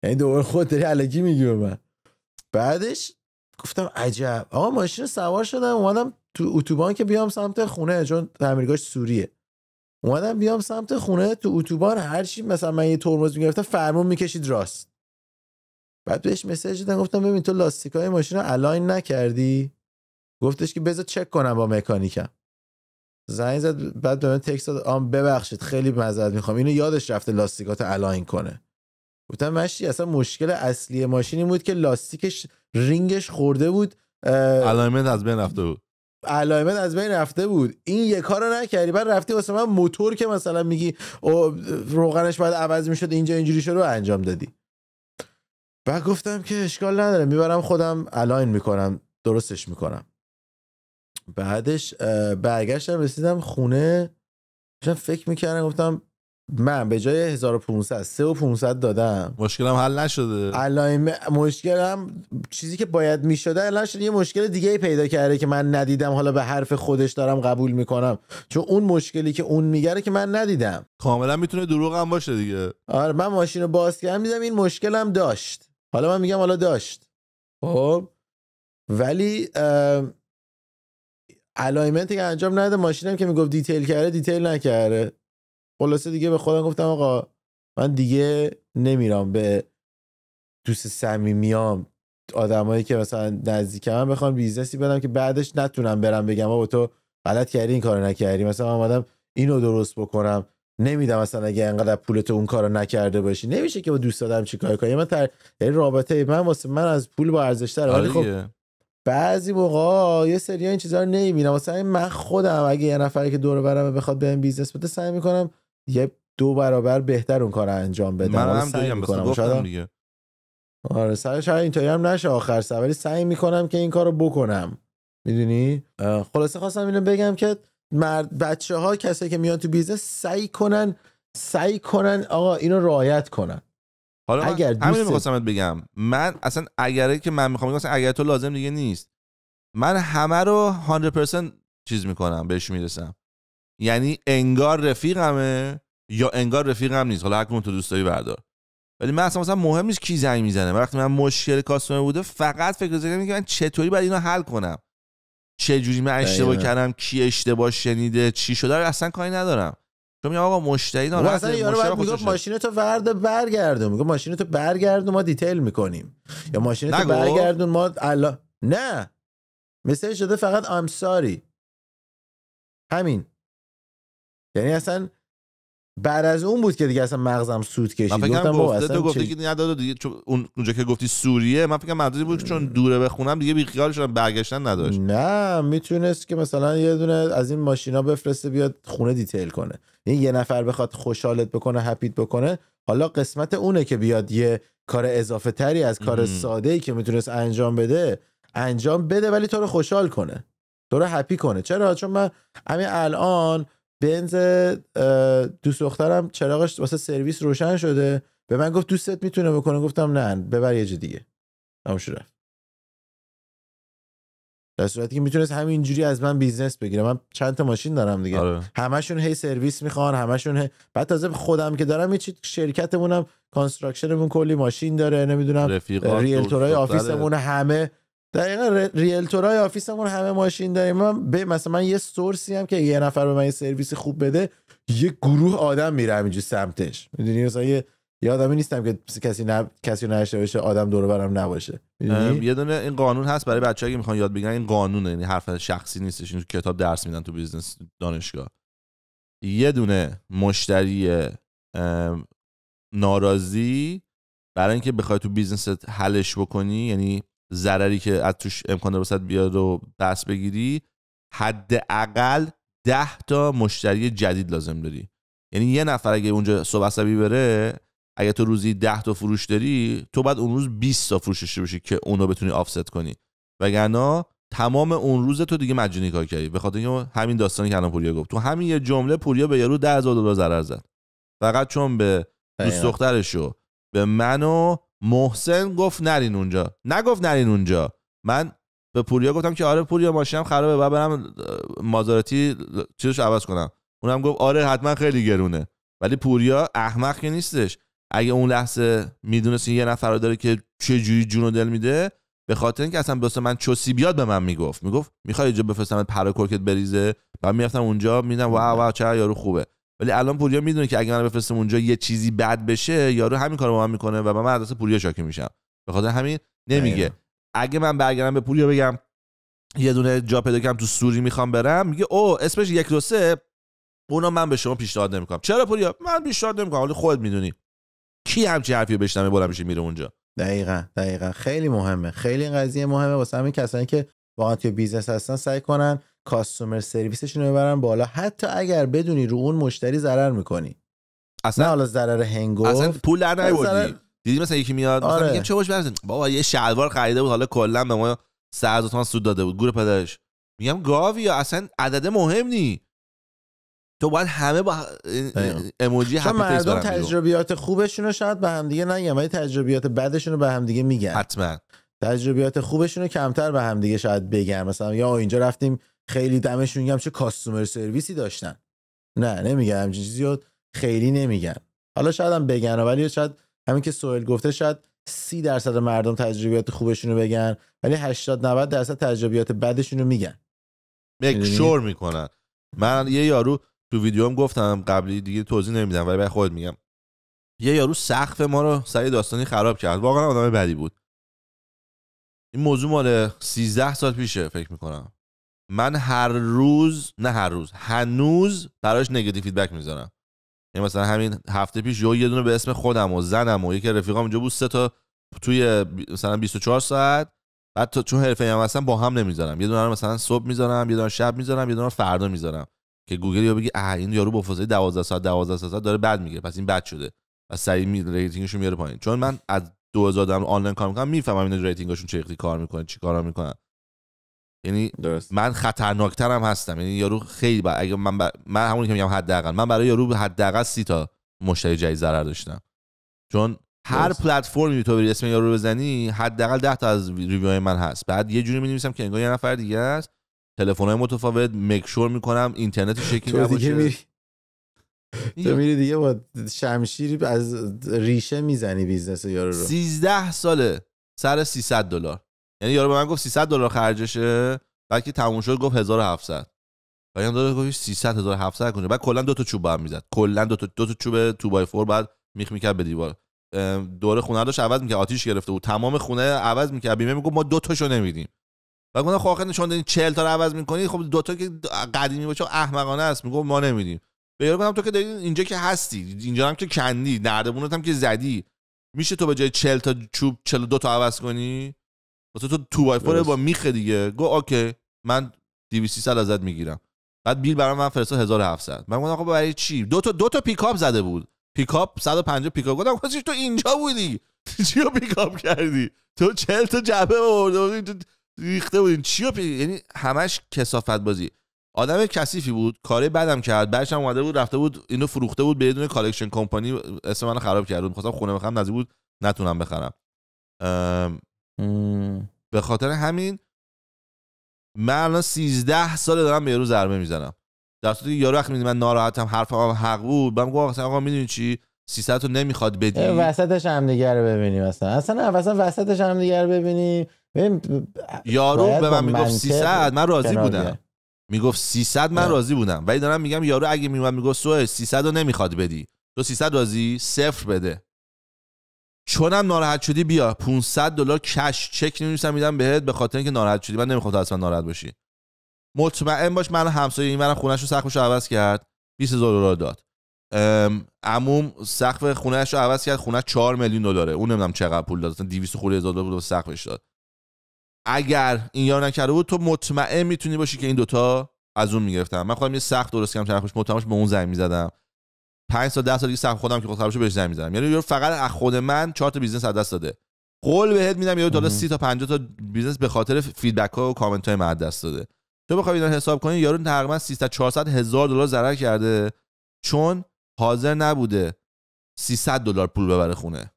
یعنی دوباره خود داری الکی میگی به من. بعدش گفتم عجب. آقا ماشین سوار شدم اومدم تو اتوبان که بیام سمت خونه، چون تعمیرگاهش سوریه، اومدم بیام سمت خونه تو اتوبان، هر چی مثلا من یه ترمز میگرفتم فرمون میکشید راست. بعد بهش مسیج دادم گفتم ببین تو لاستیکای ماشین رو الاین نکردی؟ گفتش که بذار چک کنم با مکانیکم. زنگ زد بعد به من تکست داد ببخشید خیلی معذرت میخوام اینو یادش رفته لاستیکات الاین کنه. گفتم ماشی اصلا مشکل اصلی ماشین این بود که لاستیکش رینگش خورده بود، الاینمنت از بین رفته بود. علائمت از بین رفته بود. این یه کارو نکردی، بعد رفتی واسه من موتور که مثلا میگی روغنش باید عوض میشد اینجا اینجوری شد رو انجام دادی. بعد گفتم که اشکال نداره، میبرم خودم الاین میکنم، درستش میکنم. بعدش برگشتم رسیدم خونه، داشتم فکر میکردم، گفتم من به جای 1500 3500 دادم، مشکلم حل نشده. الاین مشکلم چیزی که باید میشده الان شده، یه مشکل دیگه پیدا کرده که من ندیدم، حالا به حرف خودش دارم قبول میکنم، چون اون مشکلی که اون میگره که من ندیدم. کاملا میتونه دروغ هم باشه دیگه. آره من ماشین رو باز کردم دیدم این مشکلم داشت، حالا من میگم حالا داشت، خب ولی الاینمنتی که انجام نده، ماشینم که میگفت دیتیل کرده دیتیل نکرده. خلاصه دیگه به خودم گفتم آقا من دیگه نمیرم به دوست صمیمیام، آدمایی که مثلا نزدیک من بخوام بیزنسی بدم که بعدش نتونم برم بگم آقا تو غلط کردی این کارو نکردی، مثلا من اومدم اینو درست بکنم، نمیدم مثلا اگه انقدر پولت اون کارو نکرده باشی. نمیشه که با دوست دادم چیکار کنم. من رابطه من واسه من از پول با ارزش تره. ولی خب بعضی موقع یه سری این چیزا رو نمیبینم. مثلا من خودم اگه یه نفری که دور و برم بخواد بهم بیزنس بده، سعی میکنم یه 2 برابر بهتر اون کارو انجام بدم. من هم سعی میکنم دیگه. آره شاید اینطوری هم نشه آخر سر، ولی سعی میکنم که این کارو بکنم، میدونی. خلاصه خواستم اینو بگم که بچه‌ها، کسایی که میان تو بیزنس سعی کنن آقا اینو رعایت کنن. حالا اگر همین می‌خواستم بگم، من اصلا اگره که من میخوام بگم اگر تو لازم دیگه نیست، من همه رو 100% چیز میکنم، بهش میرسم. یعنی انگار رفیقمه یا انگار رفیقم نیست، حالا هر کدوم تو دوست داری بردار. ولی من اصلا مهم نیست کی زنگ میزنه. وقتی من مشکل کاستومر بوده فقط فکر می‌کردم که من چطوری باید اینو حل کنم، چه جوری من اشتباه کردم، کی اشتباه شنیده، چی شده، اصلا کاری ندارم. چون میگم آقا مشتری داره، اصلا یارو میگه ماشینتو برگردون، میگه ماشینتو برگردون ما دیتیل میکنیم، یا ماشینتو برگردون ما نه مثل شده فقط I'm sorry، همین. یعنی اصلا بعد از اون بود که دیگه اصلا مغزم سود کشید. گفتم بابا اصلا تو گفتی که نداد دیگه، چون اونجا که گفتی سوریه من فکر کنم منظوری بود چون دوره بخونم دیگه بی خیال شدم، برگشتن نداشت. نه میتونست که مثلا یه دونه از این ماشینا بفرسته بیاد خونه دیتیل کنه، یعنی یه نفر بخواد خوشحالت بکنه، هپیت بکنه، حالا قسمت اونه که بیاد یه کار اضافه تری از کار ساده‌ای که میتونست انجام بده ولی تو رو خوشحال کنه، تو رو هپی کنه. چرا؟ چون من همین الان بنز دوست دخترم چراغش واسه سرویس روشن شده، به من گفت دوستت میتونه بکنه، گفتم نه ببر یه جا دیگه، تموم رفت. در صورتی که میتونست همینجوری از من بیزنس بگیره. من چند تا ماشین دارم دیگه. همشون هی سرویس میخوان، همشون بعد تازه خودم که دارم، یه چیز شرکتمونم کانستراکشنمون کلی ماشین داره، نمیدونم ریلتورای آفیسمون همه دقیقاً ریلتورای آفیسمون همه ماشین داریم. مثلا من یه سورسی هم که یه نفر به من یه سرویس خوب بده، یه گروه آدم میره همینجوری سمتش، میدونی. مثلا یه آدمی نیستم که کسی نشه باشه، آدم دور و برم نباشه. یه دونه این قانون هست برای بچه‌ها که میخوان یاد بگیرن، این قانونه، یعنی حرف شخصی نیستش، این تو کتاب درس میدن تو بیزنس دانشگاه. یه دونه مشتری ناراضی برای اینکه بخوای تو بیزنست حلش بکنی، یعنی ضرری که از توش امکان داره واسط بیاد و دست بگیری، حداقل 10 تا مشتری جدید لازم داری. یعنی یه نفر اگه اونجا صبح عصبی بره، اگه تو روزی 10 تا فروش داری، تو بعد اون روز 20 تا فروش داشته باشی که اونو بتونی آفست کنی، وگرنه تمام اون روز تو دیگه مجانی کار کردی. به خاطر اینکه همین داستانی که الان پوریا گفت، تو همین یه جمله پوریا به یارو $10,000 ضرر زد، فقط چون به دوست دخترشو به منو محسن گفت نرین اونجا. نگفت نرین اونجا. من به پوریا گفتم که آره پوریا ماشینم خرابه، بعد برم مازراتی چیزش عوض کنم. اونم گفت آره حتما خیلی گرونه. ولی پوریا احمق که نیستش، اگه اون لحظه میدونست یه نفر رو داره که چه جوری جون و دل میده، به خاطر اینکه اصلا واسه من چوسی بیاد به من میگفت میخوای اینجا بفرستمت پراکورکت بریزه، بعد میرفتم اونجا میدم واو چه یارو خوبه. ولی الان پوریا میدونه که اگه من بفرستم اونجا یه چیزی بد بشه، یارو همین کارو با من میکنه و من از دست پوریا شاکی میشم. به خاطر همین نمیگه. اگه من برگردم به پوریا بگم یه دونه جا پیدا کردم تو سوری میخوام برم، میگه او اسمش 1 2 3، اونو من به شما پیشنهاد نمیکنم. چرا پوریا؟ من پیشنهاد نمیکنم، ولی خودت میدونی کی همچین حرفیو بشنوه بالا میشه میره اونجا. دقیقاً خیلی مهمه، خیلی این قضیه مهمه واسه همین کسایی که واقعا توی بیزنس هستن. سعی کنن کاستومر سرویسشون رو ببرن بالا، حتی اگر بدونی رو اون مشتری ضرر میکنی. اصلا نه حالا ضرر هنگفت، اصلا پول در نیاوردی. دیدی مثلا یکی میاد آره. مثلا میگم چه باش برزن بابا یه شلوار خریده بود حالا کلا به ما 100,000 تومان سود داده بود گور پدرش. میگم گاوی اصلا عدد مهم نی، تو باید همه با ایموجی هپی فیس مردم تجربیات خوبشون رو شاید به هم دیگه نگن ولی تجربیات بدشون رو به هم دیگه میگن. حتما تجربیات خوبشون رو کمتر به هم دیگه شاید بگن، مثلا یا اینجا رفتیم خیلی دمشون میگم چه کاستومر سرویسی داشتن. نه نمیگن همچین چیزی رو، خیلی نمیگن. حالا شاید هم بگن ولی شاید همین که سهیل گفته شاید 30% مردم تجربیات خوبشون رو بگن ولی 80-90% تجربیات بدشون رو میگن، مکشور میکنن. من یه یارو تو ویدیوام گفتم قبلی دیگه توضیح نمیدم ولی برای خودت میگم، یه یارو سقف ما رو سری داستانی خراب کرد، واقعا آدم بدی بود. این موضوع مال 13 سال پیشه فکر میکنم. من هنوز براش نگاتیو فیدبک میذارم. یعنی مثلا همین هفته پیش یه دونه به اسم خودم و زنم و یکی رفیقام اونجا بود 3 تا توی مثلا 24 ساعت، بعد چون حرفه‌ای هم هستن با هم نمیذارم، یه دونه رو مثلا صبح میذارم، یه دونه شب میذارم، یه دونه فردا میذارم که گوگل یا بگی این یارو با فاصله 12 ساعت داره بد میگه پس این بد شده و سریع ریتینگشون میاره پایین. چون من از 2000 دارم آنلاین کار میکنم میفهمم این ریتینگشون چه شکلی کار میکنه چی کارا میکنن. یعنی درست. من خطرناکترم هستم. یعنی یارو خیلی اگه من همونی که میگم حداقل من برای یارو حداقل 30 تا مشتری جدید ضرر داشتم. چون هر پلتفرمی تو بری اسم یارو بزنی حداقل 10 تا از ریویوهای من هست. بعد یه جوری می‌نویسم که انگار یه نفر دیگه است، تلفن‌های متفاوت، مکشور میکنم اینترنت شکلی نباشه. تو میری دیگه با شمشیر از ریشه میزنی بیزنس یارو رو. 13 ساله سر $300. یعنی یارو به من گفت $300 خرجشه، بعد که تموم شد گفت 1700. بعد داره گفت 300 1700 کنه. بعد کلا 2 تا چوب بعد میزد، کلا 2 تا چوب 2x4 بعد میخ میکرد به دیوار. دور خونه رو عوض میکرد، آتیش گرفته بود، تمام خونه عوض میکرد. بیمه میگفت ما 2 تاشو نمیدیم. بعد گفتم خب آخه نشون دادین 40 تا رو عوض میکنی، خب 2 تا که قدیمی باشه احمقانه است. میگفت ما نمیدیم. به یارو گفتم تو که دارین اینجا که هستی، اینجا هم که کندی، نردبونت هم که زدی، میشه تو به جای 40 تا چوب 42 تا عوض کنی؟ واسه تو 2x4 با میخ دیگه. گفت اوکی من 200 ازت میگیرم. بعد بیل برام من فرستاد 1700. من گفتم خب برای چی؟ دو تا پیکاپ زده بود، پیکاپ 150 پیکاپ. گفتم واسه تو اینجا بودی چیو پیکاپ کردی؟ تو 40 تا جعبه آورده ریخته بودین چیو یعنی همش کثافت بازی. آدم کثیفی بود، کاری بدم کرد. بعدش هم اومده بود رفته بود اینو فروخته بود به یه دونه کالکشن کمپانی، اسم منو خراب کرد. می‌خواستم خونه بخرم نزدیک بود نتونم بخرم. به خاطر همین من الان 13 سال دارم به یارو ضربه میزنم. در صورتی که یارو وقتی میگه من ناراحتم حرفم حق بود، من گفتم آقا میدونی چی 300 تو نمیخواد بدی، وسطش هم دیگه رو ببینیم. اصلا وسطش هم دیگه رو ببینیم. یارو به من میگفت 300 من راضی بودم، میگفت 300 من راضی بودم، ولی دارم میگم یارو اگه میومد میگفت سو 300 رو نمیخواد بدی، تو 300 راضی 0 بده. چونم ناراحت شدی بیا $500 کش چک نمی‌نویسم میدم بهت، به خاطر اینکه ناراحت شدی. من نمیخوام تو اصلا ناراحت باشی. مطمئن باش من همسایه اینورم خونه‌شو سقفشو عوض کرد $20,000 داد. عموم سقف خونه‌شو عوض کرد، خونه $4 میلیون. اون نمیدونم چقدر پول داد، مثلا 200 خورده هزار دلار بود سقفش داد. اگر این یارو نکرده بود تو مطمئن میتونی باشی که این دوتا از اون میگرفتم. من خودم یه سقف درست کردم چند خوش مطمئنش به اون زنگ میزدم. 5 تا 10 سال دیگه سقف خودم که خود خرابشه بهش زنگ میزدم. یعنی یارو فقط از خود من 4 تا بیزنس از دست داده. قول بهت میدم یارو تا 30 تا 50 تا بیزنس به خاطر فیدبک ها و کامنت های من از دست داده. تو بخوای اینا حساب کنی یارو تقریبا 300-400 هزار دلار ضرر کرده چون حاضر نبوده $300 پول ببره خونه.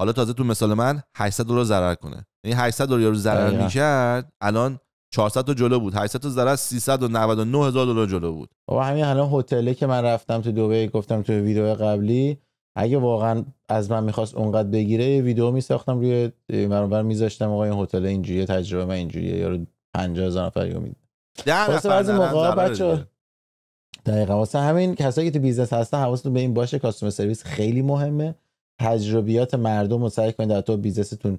حالا تازه تو مثال من $800 ضرر کنه. یعنی $800 یارو ضرر میکرد، الان 400 تا جلو بود، 800 تا ضرر $399,000 جلو بود. بابا همین الان هتلی که من رفتم تو دبی، گفتم تو ویدیو قبلی، اگه واقعا از من میخواست اونقدر بگیره یه ویدیو میساختم روی منبر میذاشتم آقا این هتل اینجوریه، تجربه من اینجوریه، یارو 50,000 نفر رو میدید. واسه بعضی موقع بچا دقیقاً واسه همین کسایی که تو بیزنس هستن حواستون به این باشه، کاستومر سرویس خیلی مهمه. تجربیات مردم رو سعی کنید در تو بیزنستون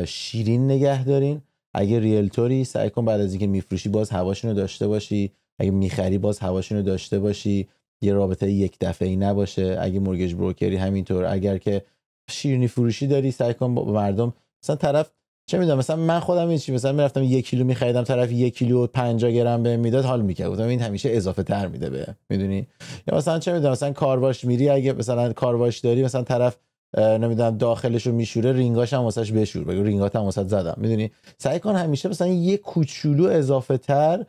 شیرین نگه دارین. اگه ریلتوری سعی کن بعد از اینکه میفروشی باز هواشون رو داشته باشی، اگه میخری باز هواشون رو داشته باشی، یه رابطه یک دفعه‌ای نباشه. اگه مورگیج بروکری همینطور. اگر که شیرینی فروشی داری سعی کن با مردم، مثلا طرف چه میدونم مثلا من خودم این چی مثلا میرفتم 1 کیلو میخریدم، طرف 1 کیلو 50 گرم بهم میداد، حال میکرد، گفتم این همیشه اضافه تر میده به، میدونی. یا مثلا چه میدونم مثلا کارواش میری، اگه مثلا کارواش داری مثلا طرف نمیدونم داخلشو میشوره، رینگاش هم واسش بشور، بگو رینگات هم واسط زدم، میدونی. سعی کن همیشه مثلا یه کوچولو اضافه تر،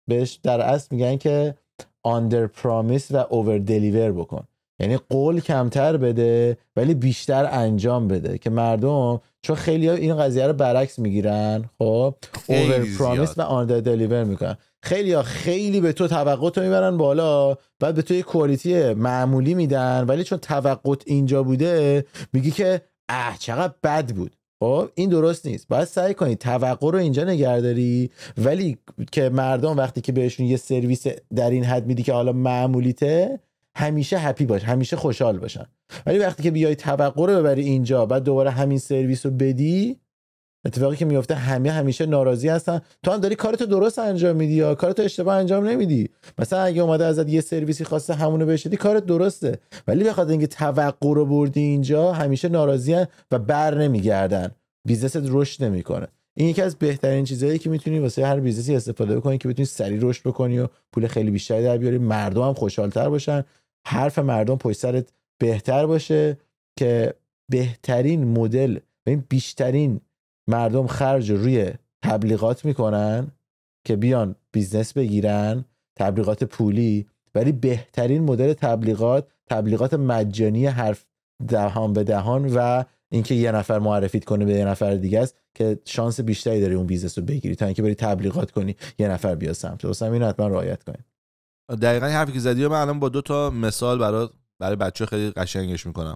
بهش در اصل میگن که آندر پرامیس و اوور دلیور بکن، یعنی قول کمتر بده ولی بیشتر انجام بده، که مردم چون خیلی ها این قضیه رو برعکس میگیرن، خب اوور پرامیس و آندر دلیور میکنن، خیلی به تو توقع تو میبرن بالا، بعد به تو یه کوالیتی معمولی میدن، ولی چون توقع اینجا بوده میگی که چقدر بد بود. خب این درست نیست، باید سعی کنی توقع رو اینجا نگهداری، ولی که مردم وقتی که بهشون یه سرویس در این حد میدی که حالا معمولیته، همیشه هپی باش، همیشه خوشحال باشن. ولی وقتی که بیای توقع رو ببری اینجا، بعد دوباره همین سرویس رو بدی، اتفاقی که میفته همیشه ناراضی هستن. تو هم داری کارتو درست انجام میدی یا کارتو اشتباه انجام نمیدی. مثلا اگه اومده ازت یه سرویسی خواسته همونو بهش بدی، کارت درسته، ولی بخاطر اینکه توقع رو بردی اینجا، همیشه ناراضیان و بر نمیگردن، بیزنست رشد نمیکنه. این یکی از بهترین چیزایی که میتونی واسه هر بیزنسی استفاده بکنی که بتونی سریع رشد بکنی و پول خیلی بیشتری در بیاری، مردم هم خوشحال‌تر باشن، حرف مردم پشت سرت بهتر باشه، که بهترین مدل و بیشترین مردم خرج روی تبلیغات میکنن که بیان بیزنس بگیرن، تبلیغات پولی، ولی بهترین مدل تبلیغات مجانی، حرف دهان به دهان، و اینکه یه نفر معرفیت کنه به یه نفر دیگه است که شانس بیشتری داری اون بیزنس رو بگیری تا اینکه بری تبلیغات کنی یه نفر بیاد سمت. واسه اینو حتما رعایت کنید. دقیقاً حرفی که زدی من الان با 2 تا مثال برای بچه‌ها خیلی قشنگش میکنم.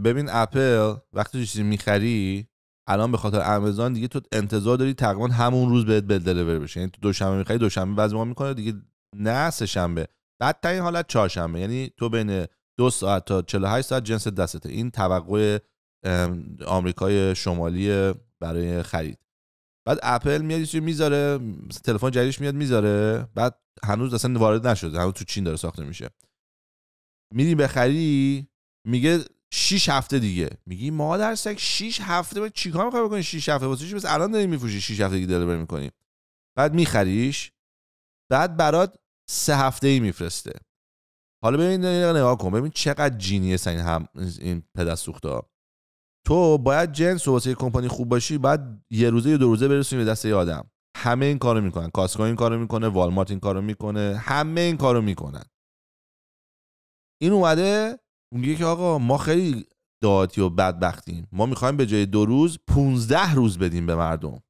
ببین اپل وقتی چیزی میخری، الان به خاطر آمازون دیگه تو انتظار داری تقریبا همون روز بهت دلیور بشه. یعنی تو دوشنبه میخری، دوشنبه وضع میکنه دیگه، نه سه شنبه، بدترین حالت چهارشنبه، یعنی تو بین 2 ساعت تا 48 ساعت جنس دستته. این توقع آمریکای شمالی برای خرید. بعد اپل میاد یه چیزی میذاره، تلفن جدیدش میاد میذاره، بعد هنوز اصلا وارد نشده، هنوز تو چین داره ساخته میشه. میری بخری، میگه 6 هفته دیگه. میگی مادر سگ 6 هفته چیکار می‌خوای بکنی 6 هفته؟ واسه چی بس الان داری میفروشی 6 هفته دیگه دلیور می‌کنی؟ بعد میخریش، بعد برات 3 هفته‌ای میفرسته. حالا ببین نگاه کن، ببین چقدر جینیس این پدر سوختا. تو باید جنس واسه کمپانی خوب باشی، بعد یه روزه یا 2 روزه برسونی به دست یه آدم. همه این کارو میکنن، کاسکو این کارو میکنه، والمارت این کارو میکنه، همه این کارو میکنن. این اومده میگه که آقا ما خیلی دعاتی و بدبختیم، ما میخوایم به جای 2 روز 15 روز بدیم به مردم.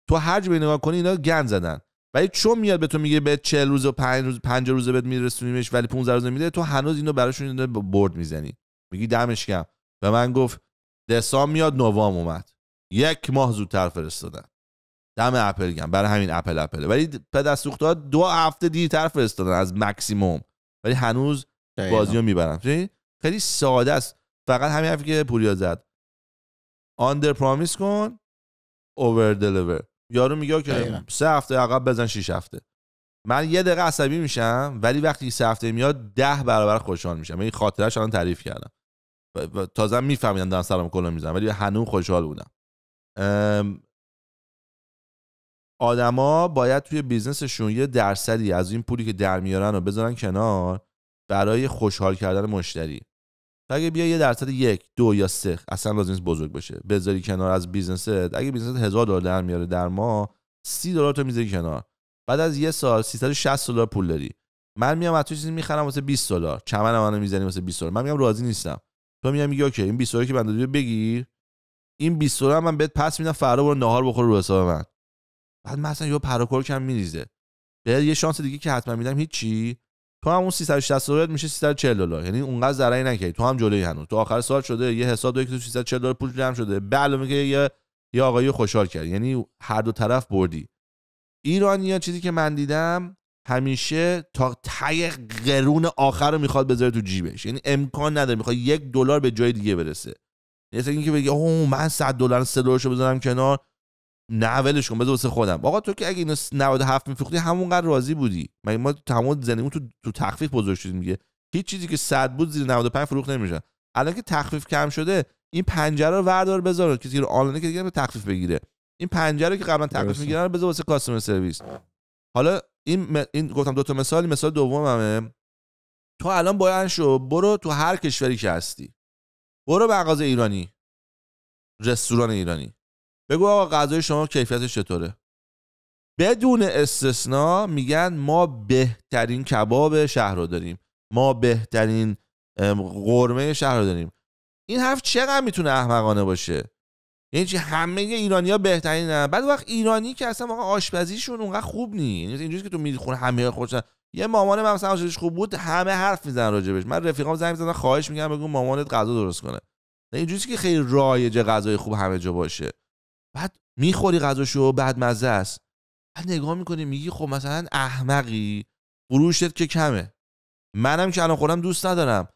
تو هر جا نگاه کنی اینا گند زدن، ولی چون میاد به تو میگه به 40 روز و 5 روز بهت میرسونیمش ولی 15 روز میده، تو هنوز اینو براشون برد میزنی. میگی دمش گرم، به من گفت دسامبر میاد، نوامبر اومد، 1 ماه زودتر فرستادن. دم اپل گرم، برای همین اپل. ولی پدر سوخت‌ها 2 هفته دیرتر فرستادن از ماکسیموم، ولی هنوز بازیو میبرن. خیلی ساده است، فقط همین حرفی که پوریا زد، آندر پرامیس کن، اوور دلیور. یارو میگه که 3 هفته عقب بزن 6 هفته. من 1 دقیقه عصبی میشم، ولی وقتی 3 هفته میاد 10 برابر خوشحال میشم. این خاطرش الان تعریف کردم، تازه میفهمیدم دارم سلام کلا میزنم، ولی هنوز خوشحال بودم. آدما باید توی بیزنسشون یه درصدی از این پولی که در میارن رو بذارن کنار برای خوشحال کردن مشتری. اگه بیا یه درصد 1، 2 یا 3 اصلا لازم نیست بزرگ باشه بذاری کنار از بیزنست. اگه بیزنست $1000 در میاره در ماه، $30 تو میذاری کنار، بعد از یه سال $360 پول داری. من میام از تو چیزی میخرم واسه $20، چمن منو میزنی واسه $20، من میگم راضی نیستم. تو میگی اوکی این $20 که من دادی بگیر، این $20 من بهت پس میدم، فردا برو ناهار بخور رو حساب من. بعد مثلا یه پروکور کم میریزه، بهت یه شانس دیگه که حتما میدم، هیچی، تو همون $360 میشه $340، یعنی اونقدر ضرری نکردی، تو هم جلوی هنوز، تو آخر سال شده یه حساب داری که تو $340 پول جمع شده، به علاوه که یه آقایی خوشحال کرد، یعنی هر دو طرف بردی. ایرانی‌ها چیزی که من دیدم همیشه تا ته قرون آخر رو میخواد بذاره تو جیبش، یعنی امکان نداره میخواد $1 به جای دیگه برسه. مثلا اینکه بگی اوه من $100 $3 بذارم کنار، نه ولش کن بذار واسه خودم. آقا تو که اگه اینو 97 میفروختی همونقدر راضی بودی. ما تمام زندگیمون تو تخفیف بزرگ شدیم میگه، هیچ چیزی که 100 بود زیر 95 فروخت نمیشه. الان که تخفیف کم شده این پنجره رو وردار بذار کسی رو آنلاین که دیگه تخفیف بگیره. این پنجره که قبلا تخفیف میگیرن رو بذار واسه کاستمر سرویس. حالا این گفتم 2 مثال. مثال دوممه، تو الان باید شو برو تو هر کشوری که هستی، برو مغازه ایرانی، رستوران ایرانی، بگو آقا غذای شما کیفیتش چطوره. بدون استثنا میگن ما بهترین کباب شهر رو داریم، ما بهترین قرمه شهر رو داریم. این حرف چقدر میتونه احمقانه باشه؟ یعنی چی همه ایرانی‌ها بهترینن؟ بعد وقت ایرانی که اصلا واقعا آشپزیشون اونقدر خوب نیست. یعنی اینجوریه که تو میخونه همه خودشون. یه مامان من مثلا آشپزیش خوب بود، همه حرف میزنن راجبش. من رفیقام زنگ میزنن خواهش میگم بگو مامانت غذا درست کنه. نه اینجوریه که خیلی رایجه غذای خوب همه جا باشه. بعد میخوری غذاشو بعد مزه است. بعد نگاه میکنی میگی خب مثلا احمقی، فروشت که کمه، منم که الان خودم دوست ندارم.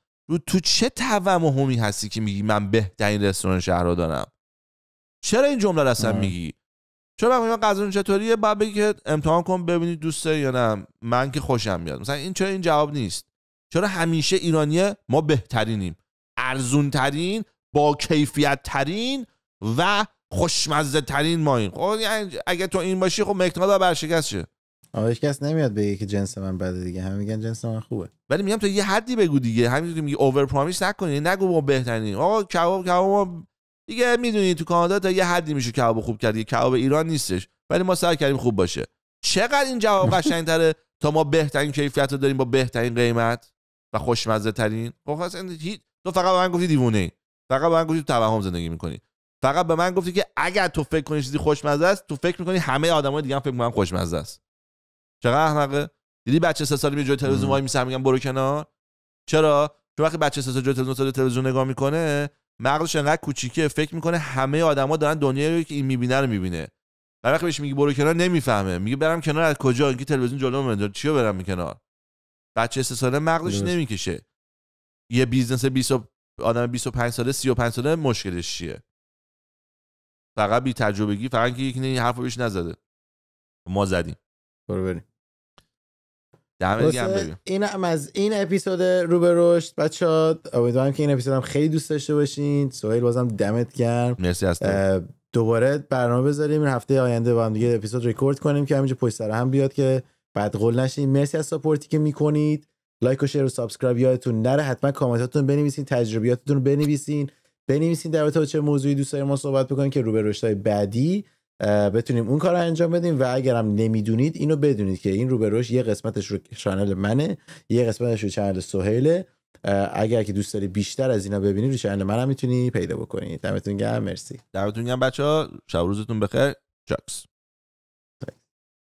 تو چه توهمی هستی که میگی من بهترین رستوران شهر رو دارم؟ چرا این جمله رو اصلا میگی؟ چرا وقتی من غذا چطوریه بعد بگی که امتحان کن ببینید دوست داری یا نه؟ من که خوشم میاد. مثلا این چرا این جواب نیست؟ چرا همیشه ایرانیه ما بهترینیم، ارزون ترین، با کیفیت ترین و خوشمزه ترین ماییم؟ خب یعنی اگه تو این باشی خب احتمال برشکست شه. هیچ کس نمیاد بگه که جنس من بده دیگه، همه میگن جنس من خوبه. ولی میگم تو یه حدی بگو دیگه، همینجوری که میگی اوور پرامیس نکنی، نگو ما بهترین. آقا کباب دیگه میدونی تو کانادا تا یه حدی میشه کباب خوب کرد، کباب ایران نیستش، ولی ما سعی کردیم خوب باشه. چقدر این جواب قشنگ‌تره تا ما بهترین کیفیت رو داریم با بهترین قیمت و خوشمزه ترین. خب تو فقط به من گفتی دیوونه، فقط به من گفتی تو توهم زندگی میکنی، فقط به من گفتی که اگر تو فکر کنی چیزی خوشمزه است، تو فکر میکنی همه آدمای دیگه هم فکر میکنن خوشمزه است. چقدر احمقه. دیدی بچه 3 ساله جلوی تلویزیون وای میسه میگن برو کنار. چرا؟ چون وقتی بچه 3 ساله جلوی تلویزیون نگاه میکنه، مغزش انقدر کوچیکه فکر میکنه همه آدما دارن دنیایی رو که این میبینه رو میبینه. بعد وقتی بهش میگی برو کنار نمیفهمه، میگه برم کنار از کجا؟ اینکه تلویزیون جلومه، چیو برم کنار؟ بچه 3 ساله مغزش نمیکشه. یه بیزنس 20 آدم 25 ساله 35 ساله مشکلش چیه؟ فقط بی تجربگی، فقط که یکی این حرفو بهش نزده. ما زدیم. برو بریم. بریم. این هم از این اپیزود رو به رشد بچه‌ها. امیدوارم که این اپیزود هم خیلی دوست داشته باشین. سهیل بازم دمت گرم. مرسی هستم. دوباره برنامه بذاریم این هفته آینده با هم دیگه اپیزود ریکورد کنیم که همینجا پشت سر هم بیاد که بعد قول نشین. مرسی از ساپورتی که میکنید. لایک و شیر و سابسکرایب یادتون نره. حتما کامنتاتون بنویسین، تجربیاتتون رو بنویسین در رابطه با چه موضوعی دوست دارید ما صحبت بکنیم که رو به رشدهای بعدی بتونیم اون کار رو انجام بدیم. و اگرم نمیدونید اینو بدونید که این رو به رشد یه قسمتش رو کانال منه، یه قسمتش رو کانال سهیله. اگر که دوست داری بیشتر از اینا ببینید رو کانال منم میتونی پیدا بکنید. دمتون گرم. مرسی. دمتون گرم بچه‌ها. شب روزتون بخیر. چاکس.